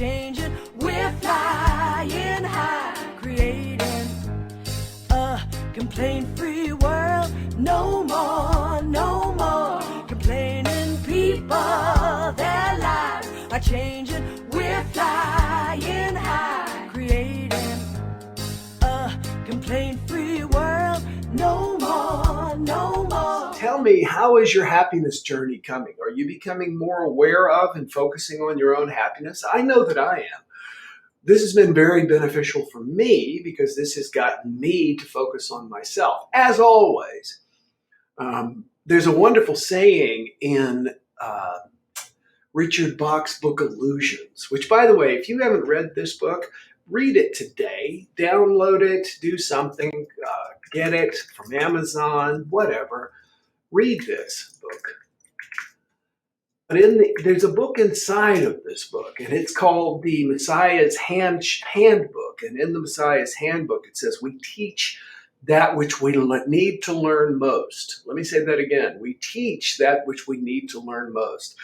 changing. We're flying high, creating a complaint-free world. No more, no more complaining. People, their lives are changing. We're flying high, creating a complaint-free world. No more, no more. Tell me, how is your happiness journey coming? Are you becoming more aware of and focusing on your own happiness? I know that I am. This has been very beneficial for me because this has gotten me to focus on myself. As always, there's a wonderful saying in Richard Bach's book Illusions, which, by the way, if you haven't read this book, read it today. Download it, do something, get it from Amazon, whatever. Read this book. But there's a book inside of this book, and it's called the Messiah's Handbook. And in the Messiah's Handbook, it says, we teach that which we need to learn most. Let me say that again. We teach that which we need to learn most.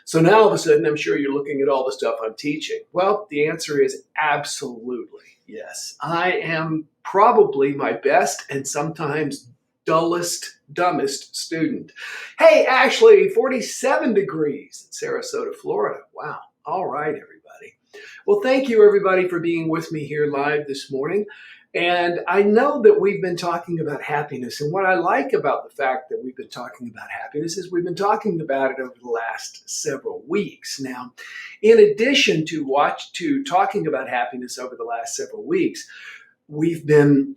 So now all of a sudden, I'm sure you're looking at all the stuff I'm teaching. Well, the answer is absolutely yes. I am probably my best and sometimes dumbest student. Hey, Ashley, 47 degrees in Sarasota, Florida. Wow. All right, everybody. Well, thank you, everybody, for being with me here live this morning. And I know that we've been talking about happiness. And what I like about the fact that we've been talking about happiness is we've been talking about it over the last several weeks. Now, in addition to talking about happiness over the last several weeks, we've been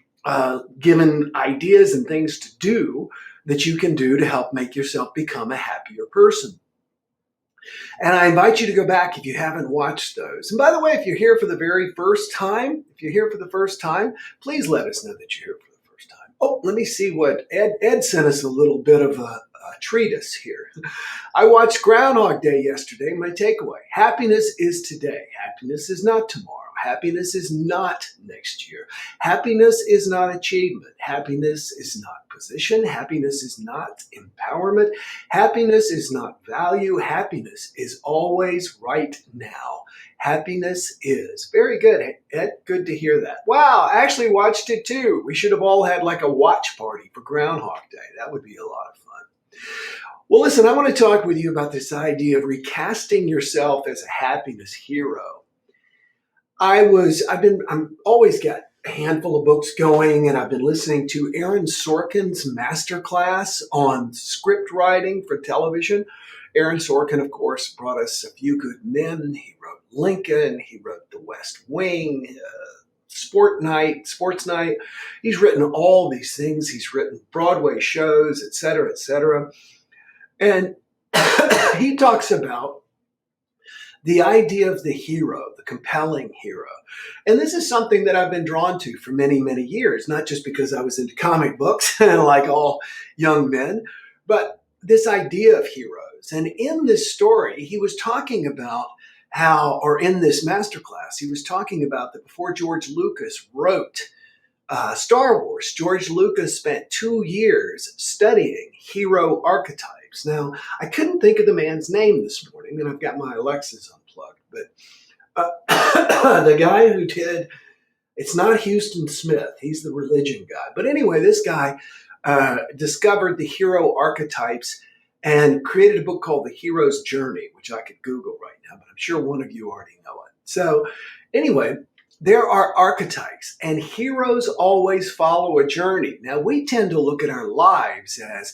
given ideas and things to do that you can do to help make yourself become a happier person. And I invite you to go back if you haven't watched those. And by the way, if you're here for the very first time, please let us know that you're here for the first time. Oh, let me see what Ed sent us a little bit of a treatise here. I watched Groundhog Day yesterday. My takeaway: happiness is today. Happiness is not tomorrow. Happiness is not next year. Happiness is not achievement. Happiness is not position. Happiness is not empowerment. Happiness is not value. Happiness is always right now. Happiness is. Very good, Ed. Good to hear that. Wow, I actually watched it too. We should have all had like a watch party for Groundhog Day. That would be a lot of fun. Well, listen, I want to talk with you about this idea of recasting yourself as a happiness hero. I've always got a handful of books going, and I've been listening to Aaron Sorkin's masterclass on script writing for television. Aaron Sorkin, of course, brought us A Few Good Men. He wrote Lincoln. He wrote The West Wing, Sports Night. He's written all these things. He's written Broadway shows, et cetera, et cetera. And he talks about the idea of the hero, the compelling hero. And this is something that I've been drawn to for many, many years, not just because I was into comic books like all young men, but this idea of heroes. And in this story, he was talking about in this masterclass, he was talking about that before George Lucas wrote Star Wars, George Lucas spent 2 years studying hero archetypes. Now, I couldn't think of the man's name this morning, and I've got my Alexas unplugged, but the guy who did, it's not Houston Smith, he's the religion guy. But anyway, this guy discovered the hero archetypes and created a book called The Hero's Journey, which I could Google right now, but I'm sure one of you already know it. So anyway, there are archetypes, and heroes always follow a journey. Now, we tend to look at our lives as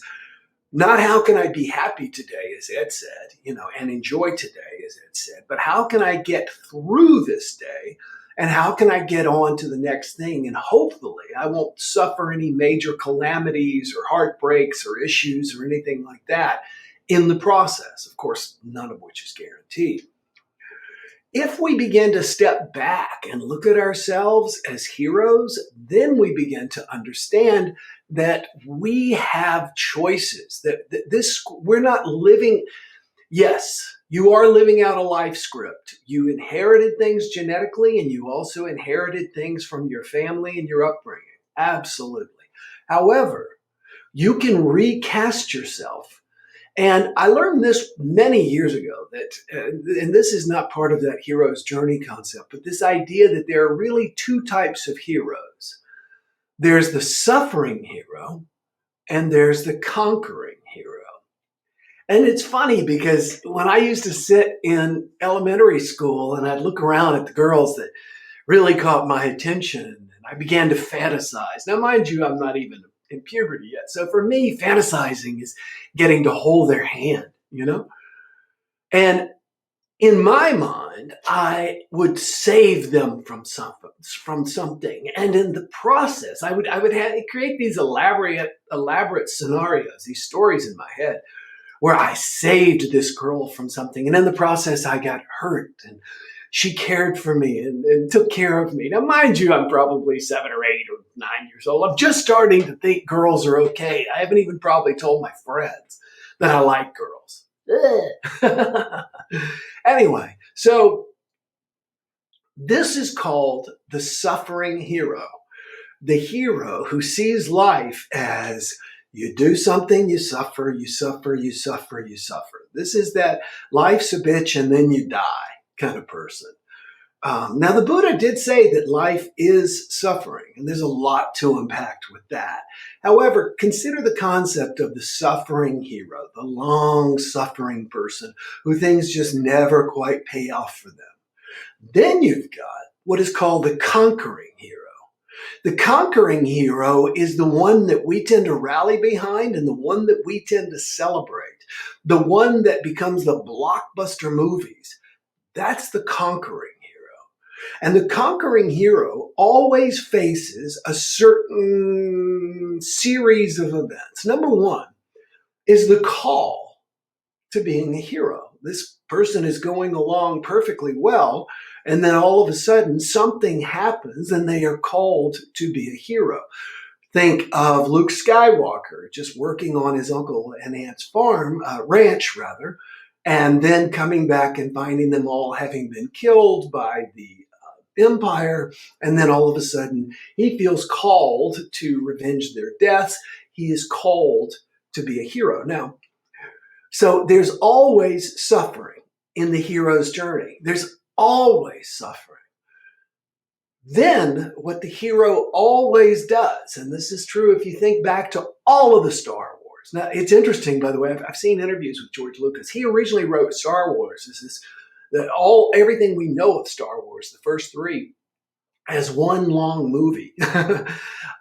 not how can I be happy today, as Ed said, and enjoy today, as Ed said, but how can I get through this day, and how can I get on to the next thing, and hopefully I won't suffer any major calamities or heartbreaks or issues or anything like that in the process, of course, none of which is guaranteed. If we begin to step back and look at ourselves as heroes, then we begin to understand that we have choices, we're not living. Yes, you are living out a life script. You inherited things genetically, and you also inherited things from your family and your upbringing. Absolutely. However, you can recast yourself And I learned this many years ago that, and this is not part of that hero's journey concept, but this idea that there are really two types of heroes. There's the suffering hero and there's the conquering hero. And it's funny because when I used to sit in elementary school and I'd look around at the girls that really caught my attention, and I began to fantasize. Now, mind you, I'm not even in puberty yet. So for me, fantasizing is getting to hold their hand, you know? And in my mind, I would save them from something. And in the process, I would create these elaborate scenarios, these stories in my head where I saved this girl from something. And in the process, I got hurt and she cared for me and took care of me. Now, mind you, I'm probably 7 or 8 or 9 years old. I'm just starting to think girls are okay. I haven't even probably told my friends that I like girls. Anyway, so this is called the suffering hero. The hero who sees life as you do something, you suffer, you suffer, you suffer, you suffer. This is that life's a bitch and then you die kind of person. Now, the Buddha did say that life is suffering, and there's a lot to unpack with that. However, consider the concept of the suffering hero, the long-suffering person who things just never quite pay off for them. Then you've got what is called the conquering hero. The conquering hero is the one that we tend to rally behind and the one that we tend to celebrate, the one that becomes the blockbuster movies. That's the conquering hero. And the conquering hero always faces a certain series of events. Number one is the call to being a hero. This person is going along perfectly well, and then all of a sudden something happens and they are called to be a hero. Think of Luke Skywalker just working on his uncle and aunt's ranch, and then coming back and finding them all having been killed by the Empire. And then all of a sudden he feels called to revenge their deaths. He is called to be a hero. Now, so there's always suffering in the hero's journey. There's always suffering. Then what the hero always does, and this is true if you think back to all of the Star Wars. Now, it's interesting, by the way, I've seen interviews with George Lucas. He originally wrote Star Wars everything we know of Star Wars, the first 3, as one long movie.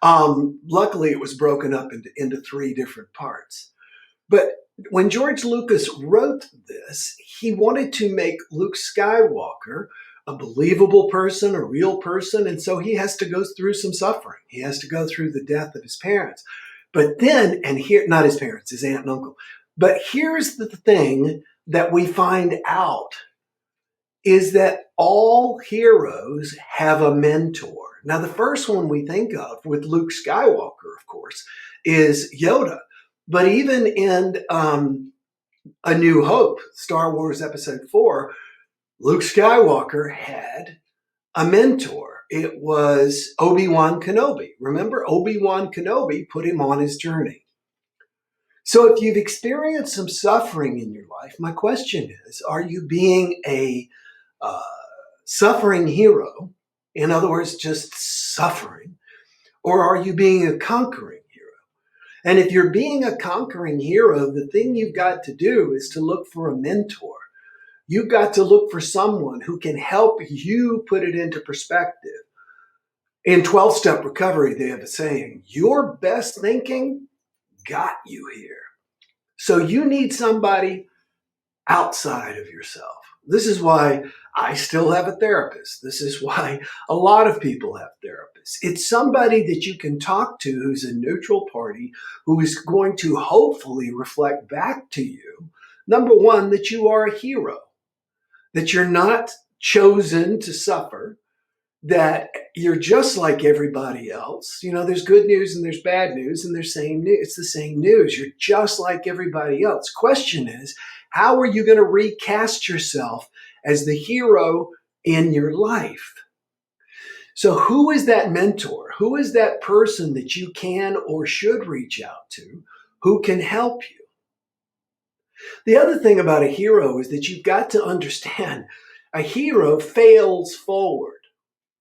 Luckily, it was broken up into 3 different parts. But when George Lucas wrote this, he wanted to make Luke Skywalker a believable person, a real person, and so he has to go through some suffering. He has to go through the death of his parents. But then, not his parents, his aunt and uncle. But here's the thing that we find out is that all heroes have a mentor. Now, the first one we think of with Luke Skywalker, of course, is Yoda. But even in A New Hope, Star Wars Episode 4, Luke Skywalker had a mentor. It was Obi-Wan Kenobi. Remember, Obi-Wan Kenobi put him on his journey. So if you've experienced some suffering in your life, my question is, are you being a suffering hero? In other words, just suffering. Or are you being a conquering hero? And if you're being a conquering hero, the thing you've got to do is to look for a mentor. You've got to look for someone who can help you put it into perspective. In 12-step recovery, they have a saying, your best thinking got you here. So you need somebody outside of yourself. This is why I still have a therapist. This is why a lot of people have therapists. It's somebody that you can talk to who's a neutral party, who is going to hopefully reflect back to you, number one, that you are a hero, that you're not chosen to suffer, that you're just like everybody else. You know, there's good news and there's bad news, and there's same news. It's the same news. You're just like everybody else. Question is, how are you going to recast yourself as the hero in your life? So who is that mentor? Who is that person that you can or should reach out to who can help you? The other thing about a hero is that you've got to understand a hero fails forward.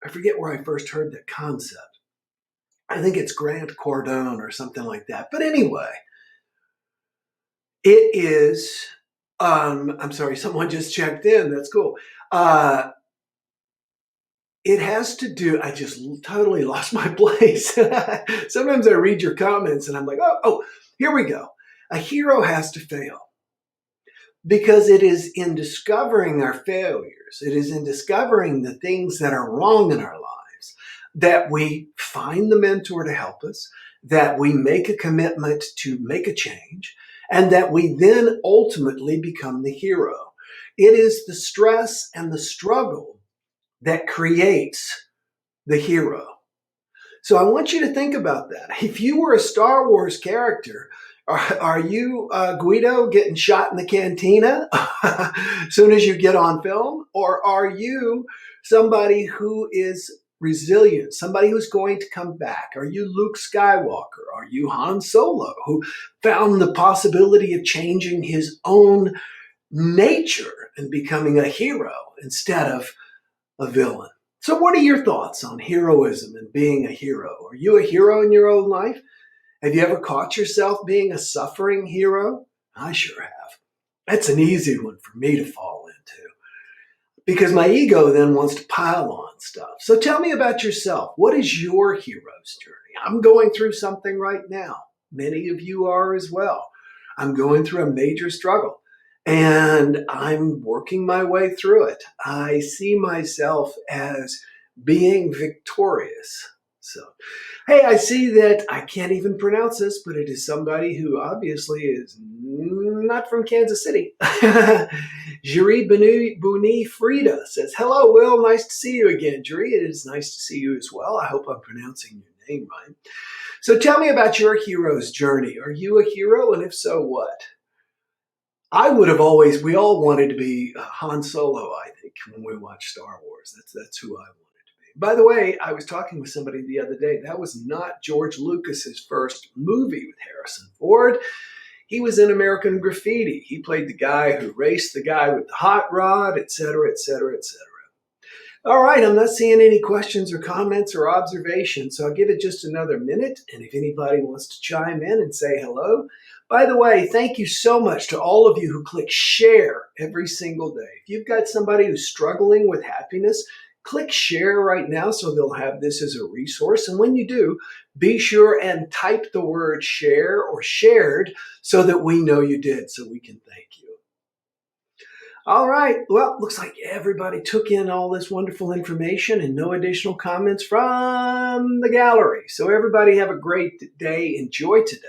I forget where I first heard that concept. I think it's Grant Cardone or something like that. But anyway, it is, I'm sorry, someone just checked in. That's cool. It has to do, I just totally lost my place. Sometimes I read your comments and I'm like, oh, here we go. A hero has to fail because it is in discovering our failures, it is in discovering the things that are wrong in our lives that we find the mentor to help us, that we make a commitment to make a change, and that we then ultimately become the hero. It is the stress and the struggle that creates the hero. So I want you to think about that. If you were a Star Wars character, are you Guido getting shot in the cantina as soon as you get on film? Or are you somebody who is resilient, somebody who's going to come back? Are you Luke Skywalker? Are you Han Solo, who found the possibility of changing his own nature and becoming a hero instead of a villain? So what are your thoughts on heroism and being a hero? Are you a hero in your own life? Have you ever caught yourself being a suffering hero? I sure have. That's an easy one for me to fall into because my ego then wants to pile on stuff. So tell me about yourself. What is your hero's journey? I'm going through something right now. Many of you are as well. I'm going through a major struggle and I'm working my way through it. I see myself as being victorious. So, hey, I see that I can't even pronounce this, but it is somebody who obviously is not from Kansas City. Jiri Buni Frida says, hello, Will. Nice to see you again. Jiri, it is nice to see you as well. I hope I'm pronouncing your name right. So tell me about your hero's journey. Are you a hero? And if so, what? We all wanted to be Han Solo, I think, when we watched Star Wars. That's who I wanted. By the way, I was talking with somebody the other day. That was not George Lucas's first movie with Harrison Ford. He was in American Graffiti. He played the guy who raced the guy with the hot rod, etc., etc., etc. All right, I'm not seeing any questions or comments or observations, so I'll give it just another minute. And if anybody wants to chime in and say hello. By the way, thank you so much to all of you who click share every single day. If you've got somebody who's struggling with happiness, click share right now so they'll have this as a resource. And when you do, be sure and type the word share or shared so that we know you did, so we can thank you. All right. Well, looks like everybody took in all this wonderful information and no additional comments from the gallery. So everybody have a great day. Enjoy today.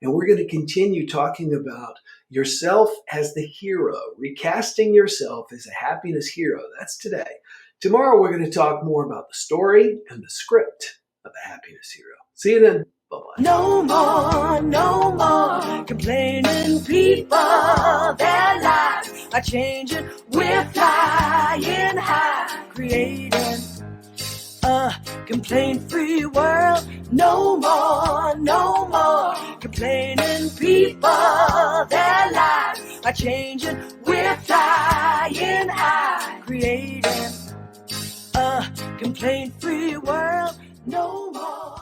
And we're going to continue talking about yourself as the hero, recasting yourself as a happiness hero. That's today. Tomorrow, we're going to talk more about the story and the script of a happiness hero. See you then. Bye-bye. No more complaining people. Their lives are changing. We're flying high, creating a complaint-free world. No more complaining people. Their lives are changing. We're flying high, creating a complaint-free world. No more.